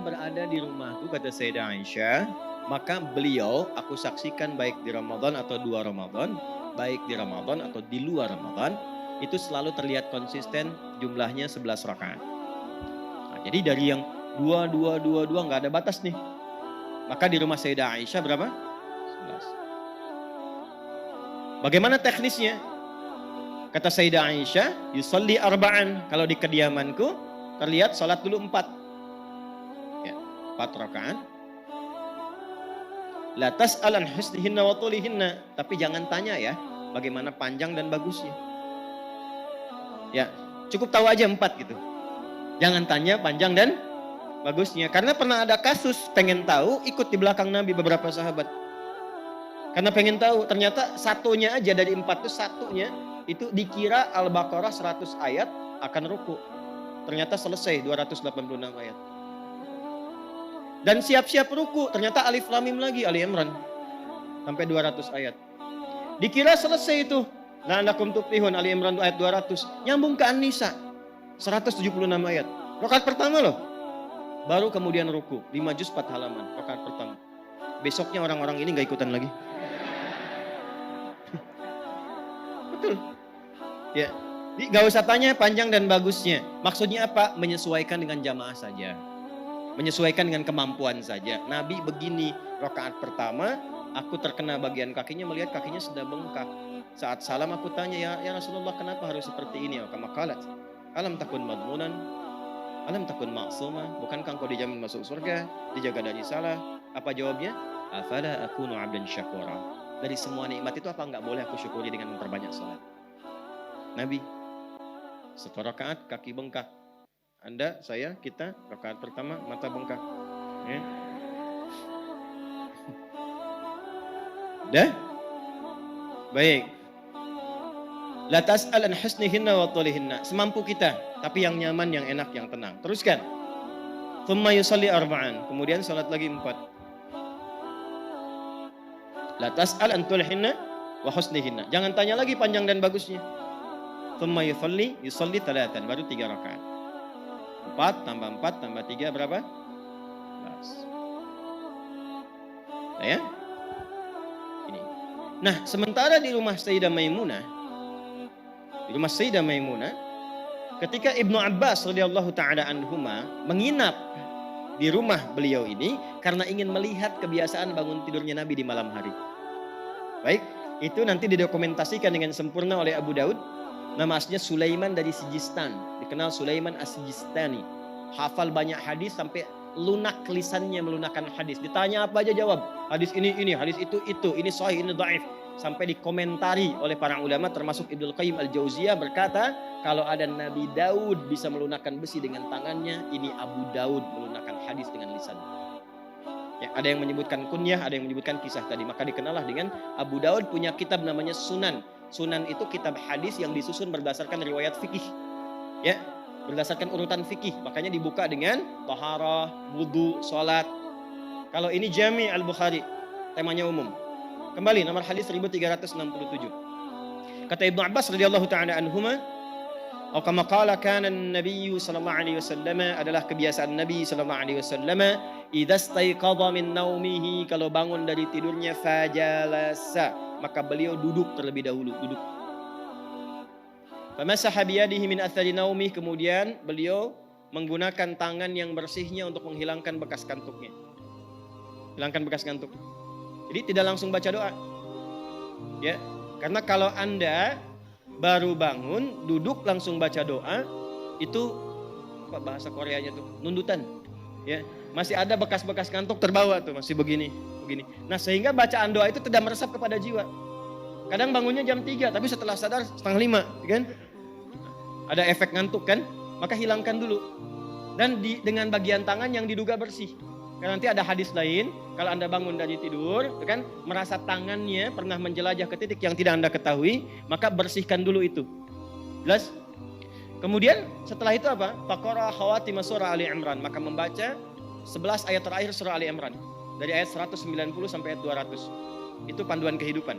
berada di rumahku, kata Sayyidah Aisyah, maka beliau aku saksikan baik di Ramadan atau 2 Ramadan, baik di Ramadan atau di luar Ramadan, itu selalu terlihat konsisten jumlahnya 11 rakaat. Nah, jadi dari yang 2 nggak ada batas nih. Maka di rumah Sayyidah Aisyah berapa? 11. Bagaimana teknisnya? Kata Sayyidah Aisyah, yusalli arba'an. Kalau di kediamanku terlihat salat dulu 4. Ya, 4 rakaat. La tas'al an husnihinna wa tulihinna. Tapi jangan tanya ya, bagaimana panjang dan bagusnya. Ya, cukup tahu aja 4 gitu. Jangan tanya panjang dan bagusnya. Karena pernah ada kasus pengen tahu, ikut di belakang Nabi beberapa sahabat. Karena pengen tahu, ternyata satunya aja dari 4 itu satunya itu dikira Al-Baqarah 100 ayat akan ruku. Ternyata selesai 286 ayat. Dan siap-siap ruku, ternyata Alif Lam Mim lagi, Ali Imran. Sampai 200 ayat. Dikira selesai itu. La'allakum tuflihun, Ali Imran ayat 200. Nyambung ke An-Nisa, 176 ayat. Rakaat pertama loh. Baru kemudian ruku, 5 juz 4 halaman, rakaat pertama. Besoknya orang-orang ini gak ikutan lagi. Betul. Ya, gak usah tanya panjang dan bagusnya. Maksudnya apa? Menyesuaikan dengan jamaah saja. Menyesuaikan dengan kemampuan saja. Nabi begini, rakaat pertama, aku terkena bagian kakinya, melihat kakinya sudah bengkak. Saat salam aku tanya, ya Rasulullah, kenapa harus seperti ini? Kama qalat, alam takun madmunan, alam takun maksumah, bukankah engkau dijamin masuk surga, dijaga dari salah? Apa jawabnya? Afala akunu abdan syakura. Dari semua nikmat itu apa enggak boleh aku syukuri dengan memperbanyak salat? Nabi, 1 rakaat kaki bengkak. Anda, saya, kita, rakaat pertama mata bengkak. Ya. Dah? Baik. La tas'al an husnihinna wa tulihinna. Semampu kita, tapi yang nyaman, yang enak, yang tenang. Teruskan. Thumma yusalli arba'an. Kemudian salat lagi 4. La tas'al an tulihinna wa husnihinna. Jangan tanya lagi panjang dan bagusnya. Thumma yusalli 3. Baru 3 rakaat. 4 tambah 4 tambah 3 berapa? 11. Ya? Ini. Nah, sementara di rumah Sayyidah Maimunah, ketika Ibnu Abbas radhiyallahu taala anhuma menginap di rumah beliau ini karena ingin melihat kebiasaan bangun tidurnya Nabi di malam hari. Baik, itu nanti didokumentasikan dengan sempurna oleh Abu Daud. Nama aslinya Sulaiman dari Sijistan, dikenal Sulaiman As-Sijistani. Hafal banyak hadis sampai lunak lisannya melunakkan hadis. Ditanya apa aja jawab. Hadis ini, hadis itu, ini sahih, ini dhaif. Sampai dikomentari oleh para ulama termasuk Ibnu Qayyim Al-Jauziyah berkata, kalau ada Nabi Daud bisa melunakkan besi dengan tangannya, ini Abu Daud melunakkan hadis dengan lisannya. Ya, ada yang menyebutkan kunyah, ada yang menyebutkan kisah tadi. Maka dikenallah dengan Abu Daud punya kitab namanya Sunan. Sunan itu kitab hadis yang disusun berdasarkan riwayat fikih. Ya, berdasarkan urutan fikih. Makanya dibuka dengan taharah, wudu, salat. Kalau ini Jami' Al-Bukhari, temanya umum. Kembali nomor hadis 1367. Kata Ibnu Abbas radhiyallahu taala anhuma, atau kama qala kana an-nabiy sallallahu alaihi wasallam, adalah kebiasaan Nabi sallallahu alaihi wasallam, idza staiqadha min naumihi, kalau bangun dari tidurnya, fajalasa, maka beliau duduk terlebih dahulu, duduk. Famasaha biyadihi min athari naumih, kemudian beliau menggunakan tangan yang bersihnya untuk menghilangkan bekas kantuknya. Hilangkan bekas kantuk. Jadi tidak langsung baca doa. Ya, karena kalau Anda baru bangun, duduk langsung baca doa, itu apa bahasa Koreanya tuh? Nundutan. Ya, masih ada bekas-bekas kantuk terbawa tuh, masih begini. Nah, sehingga bacaan doa itu tidak meresap kepada jiwa. Kadang bangunnya jam 3, tapi setelah sadar 4:30, kan? Ada efek ngantuk kan? Maka hilangkan dulu. Dan dengan bagian tangan yang diduga bersih. Karena nanti ada hadis lain, kalau Anda bangun dari tidur, kan, merasa tangannya pernah menjelajah ke titik yang tidak Anda ketahui, maka bersihkan dulu itu. Jelas? Kemudian setelah itu apa? Faqara khawatim surah Ali Imran, maka membaca 11 ayat terakhir surah Ali Imran. Dari ayat 190 sampai ayat 200. Itu panduan kehidupan.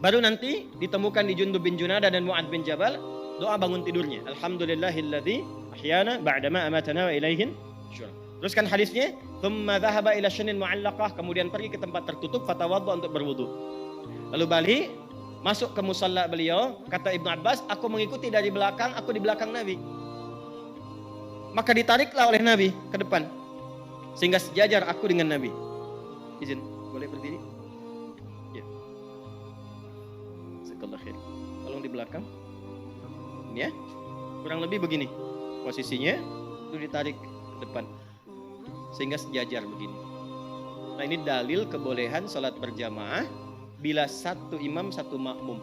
Baru nanti ditemukan di Jundub bin Junada dan Mu'ad bin Jabal, doa bangun tidurnya. Alhamdulillahilladzi ahyana ba'dama amatana wa ilaihin syur. Terus kan hadisnya, "Tsumma dzahaba ila syinin mu'allaqah", kemudian pergi ke tempat tertutup, fatawadda untuk berwudu. Lalu balik, masuk ke musalla beliau, kata Ibnu Abbas, aku mengikuti dari belakang, aku di belakang Nabi. Maka ditariklah oleh Nabi ke depan, sehingga sejajar aku dengan Nabi. Izin, boleh berdiri? Ya. Jazakallahu khair. Tolong di belakang. Ini ya. Kurang lebih begini posisinya, itu ditarik ke depan sehingga sejajar begini. Nah, ini dalil kebolehan salat berjamaah bila satu imam satu makmum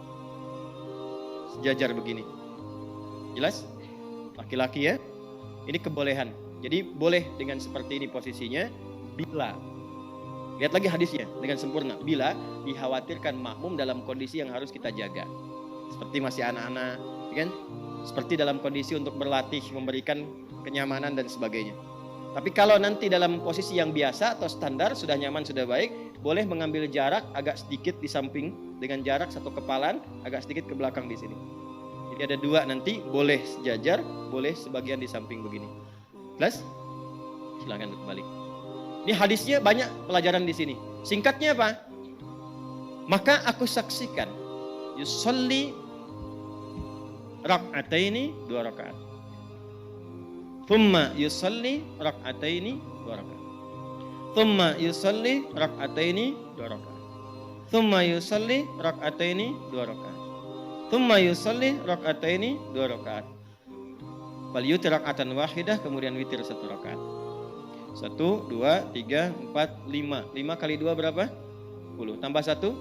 sejajar begini. Jelas? Laki-laki ya. Ini kebolehan. Jadi boleh dengan seperti ini posisinya bila, lihat lagi hadisnya dengan sempurna, bila dikhawatirkan makmum dalam kondisi yang harus kita jaga, seperti masih anak-anak, kan? Seperti dalam kondisi untuk berlatih, memberikan kenyamanan dan sebagainya. Tapi kalau nanti dalam posisi yang biasa atau standar, sudah nyaman, sudah baik, boleh mengambil jarak agak sedikit di samping dengan jarak satu kepalan, agak sedikit ke belakang di sini. Jadi ada dua nanti, boleh sejajar, boleh sebagian di samping begini. Jelas? Silakan kembali. Ini hadisnya banyak pelajaran di sini. Singkatnya apa? Maka aku saksikan yusolli rak'ataini, 2 rakaat. Thumma yusolli rak'ataini, 2 rakaat. Thumma yusolli rak'ataini, 2 rakaat. Thumma yusolli rak'ataini, 2 rakaat. Thumma yusolli rak'ataini, 2 rakaat. Fal yutir rak'atan wahidah, kemudian witir 1 rakaat. 1, 2, 3, 4, 5. 5 kali 2 berapa? 10. Tambah 1,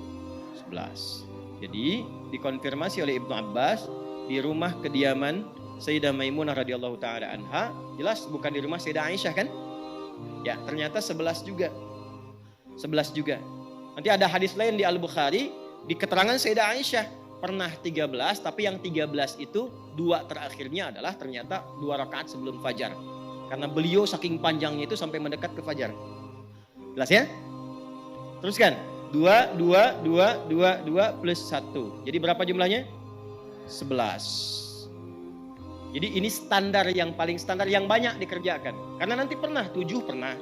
11. Jadi dikonfirmasi oleh Ibnu Abbas di rumah kediaman Sayyidah Maimunah radhiyallahu taala anha, jelas bukan di rumah Sayyidah Aisyah kan? Ya, ternyata 11 juga. 11 juga. Nanti ada hadis lain di Al-Bukhari, di keterangan Sayyidah Aisyah pernah 13, tapi yang 13 itu 2 terakhirnya adalah ternyata 2 rakaat sebelum fajar. Karena beliau saking panjangnya itu sampai mendekat ke fajar. Jelas ya? Teruskan. 2 plus 1. Jadi berapa jumlahnya? 11. Jadi ini standar yang paling standar yang banyak dikerjakan. Karena nanti pernah 7 pernah,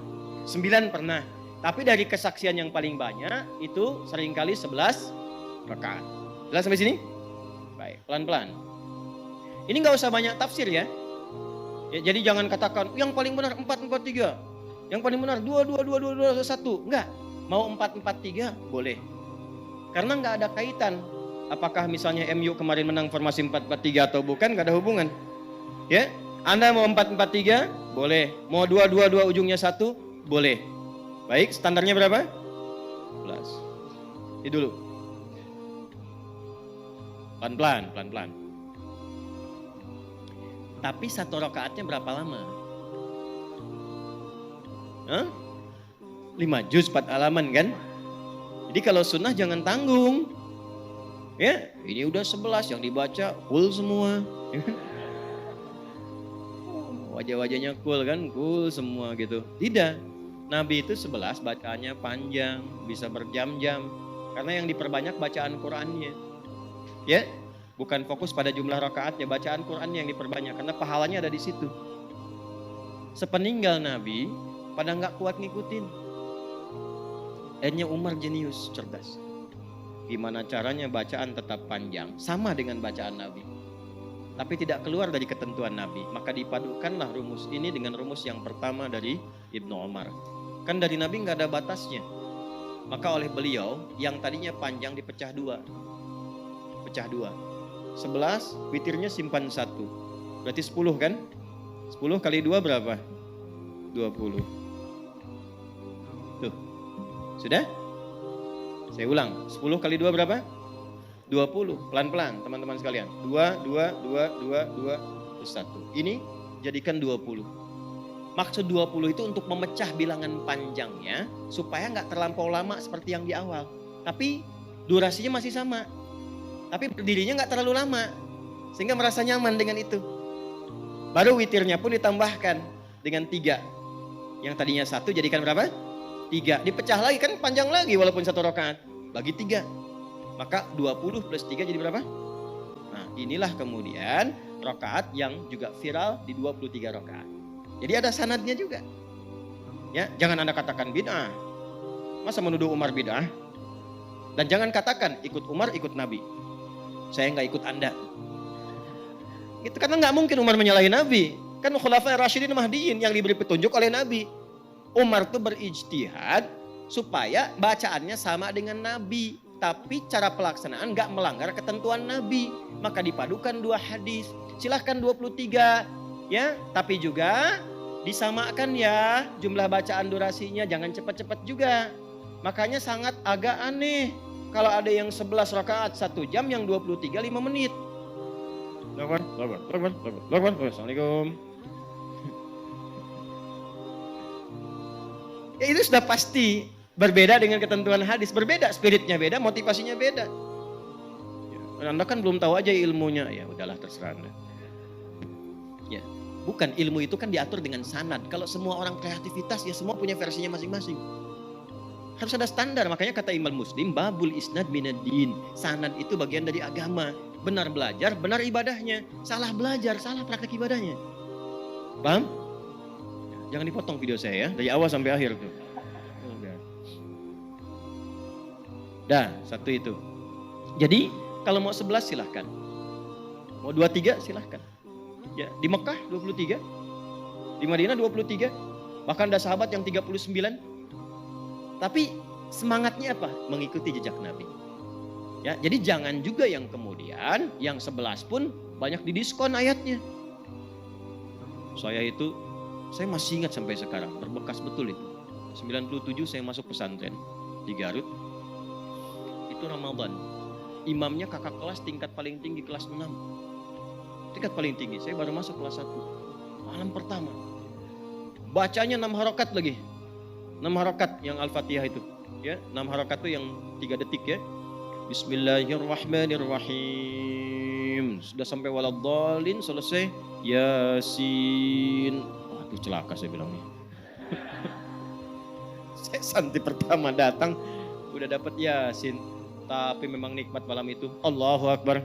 9 pernah. Tapi dari kesaksian yang paling banyak itu seringkali 11 rakaat. Jelas sampai sini? Baik, pelan-pelan. Ini nggak usah banyak tafsir ya. Jadi jangan katakan yang paling benar 4-4-3. Yang paling benar 2-2-2-2-2-1. Enggak. Mau 4-4-3 boleh. Karena nggak ada kaitan. Apakah misalnya MU kemarin menang formasi 4-4-3 atau bukan, nggak ada hubungan. Ya, Anda mau 4-4-3 boleh. Mau 2-2-2 ujungnya 1 boleh. Baik, standarnya berapa? 11. Ini dulu. Pelan-pelan, pelan-pelan. Tapi 1 rakaatnya berapa lama? 5 juz 4 halaman kan? Jadi kalau sunnah jangan tanggung. Ya, ini udah 11 yang dibaca full semua. Wajah-wajahnya cool kan, cool semua gitu. Tidak. Nabi itu 11 bacaannya panjang, bisa berjam-jam. Karena yang diperbanyak bacaan Qur'annya. Ya, bukan fokus pada jumlah rakaatnya, bacaan Qur'annya yang diperbanyak. Karena pahalanya ada di situ. Sepeninggal Nabi, pada nggak kuat ngikutin. Akhirnya Umar jenius, cerdas. Gimana caranya bacaan tetap panjang, sama dengan bacaan Nabi. Tapi tidak keluar dari ketentuan Nabi. Maka dipadukanlah rumus ini dengan rumus yang pertama dari Ibnu Umar. Kan dari Nabi nggak ada batasnya. Maka oleh beliau yang tadinya panjang dipecah 2. Pecah 2. 11, witirnya simpan 1. Berarti 10 kan? 10 kali 2 berapa? 20. Tuh. Sudah? Saya ulang. 10 kali 2 berapa? 20. Pelan-pelan teman-teman sekalian. 2, 1. Ini jadikan 20. Maksud 20 itu untuk memecah bilangan panjangnya supaya nggak terlampau lama seperti yang di awal. Tapi durasinya masih sama. Tapi berdirinya nggak terlalu lama. Sehingga merasa nyaman dengan itu. Baru witirnya pun ditambahkan dengan 3. Yang tadinya 1 jadikan berapa? 3. Dipecah lagi kan panjang lagi walaupun 1 rakaat. Bagi 3. Maka 20 plus 3 jadi berapa? Nah, inilah kemudian rakaat yang juga viral di 23 rakaat. Jadi ada sanadnya juga. Ya, jangan Anda katakan bid'ah. Masa menuduh Umar bid'ah? Dan jangan katakan ikut Umar, ikut Nabi. Saya nggak ikut Anda. Itu karena nggak mungkin Umar menyalahi Nabi. Kan Khulafa'i Rasyidin Mahdiyin yang diberi petunjuk oleh Nabi. Umar tuh berijtihad supaya bacaannya sama dengan Nabi. Tapi cara pelaksanaan nggak melanggar ketentuan Nabi. Maka dipadukan dua hadis. Silahkan 23. Ya, tapi juga disamakan ya jumlah bacaan durasinya. Jangan cepat-cepat juga. Makanya sangat agak aneh. Kalau ada yang 11 rakaat 1 jam, yang 23 5 menit. Assalamualaikum. Ya itu sudah pasti berbeda dengan ketentuan hadis. Berbeda, spiritnya beda, motivasinya beda. Anda kan belum tahu aja ilmunya. Ya udahlah terserah Anda. Ya, bukan, ilmu itu kan diatur dengan sanad. Kalau semua orang kreativitas ya semua punya versinya masing-masing. Harus ada standar, makanya kata Imam Muslim, babul isnad minad-din. Sanad itu bagian dari agama. Benar belajar, benar ibadahnya. Salah belajar, salah praktek ibadahnya. Paham? Jangan dipotong video saya ya, dari awal sampai akhir tuh. Dah, satu itu. Jadi, kalau mau 11 silahkan. Mau 23 silahkan. Ya, di Mekah 23, di Madinah 23, bahkan ada sahabat yang 39. Tapi semangatnya apa? Mengikuti jejak Nabi. Ya, jadi jangan juga yang kemudian yang 11 pun banyak didiskon ayatnya. Saya masih ingat sampai sekarang, berbekas betul itu. 97 saya masuk pesantren di Garut. Itu Ramadan. Imamnya kakak kelas tingkat paling tinggi kelas 6. Tingkat paling tinggi, saya baru masuk kelas 1. Malam pertama. Bacanya 6 harokat lagi. 6 harokat yang Al-Fatihah itu. Ya, 6 harokat itu yang 3 detik ya. Bismillahirrahmanirrahim. Sudah sampai waladhdallin, selesai. Yasin. Wah, itu celaka saya bilangnya. Saya santri pertama datang udah dapat Yasin. Tapi memang nikmat malam itu. Allahu Akbar.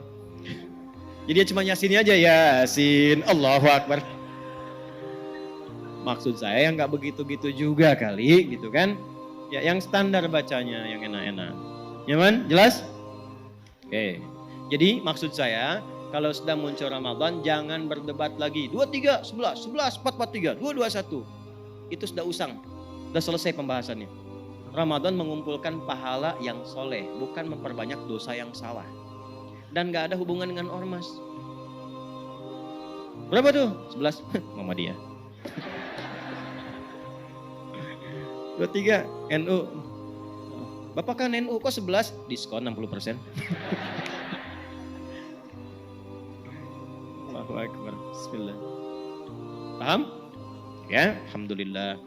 Jadi cuma Yasin aja, Yasin. Allahu Akbar. Maksud saya yang nggak begitu-gitu juga kali, gitu kan? Ya, yang standar bacanya, yang enak-enak. Nyaman? Jelas? Oke. Jadi maksud saya, kalau sedang muncul Ramadan, jangan berdebat lagi. 23, 11, 11, 443, 221. Itu sudah usang. Sudah selesai pembahasannya. Ramadan mengumpulkan pahala yang soleh, bukan memperbanyak dosa yang salah. Dan gak ada hubungan dengan ormas. Berapa tuh? 11. Muhammadiyah. 23 NU. Bapak kan NU kok 11? Diskon 60%. Allahu Akbar. Bismillah. Paham? Ya, alhamdulillah.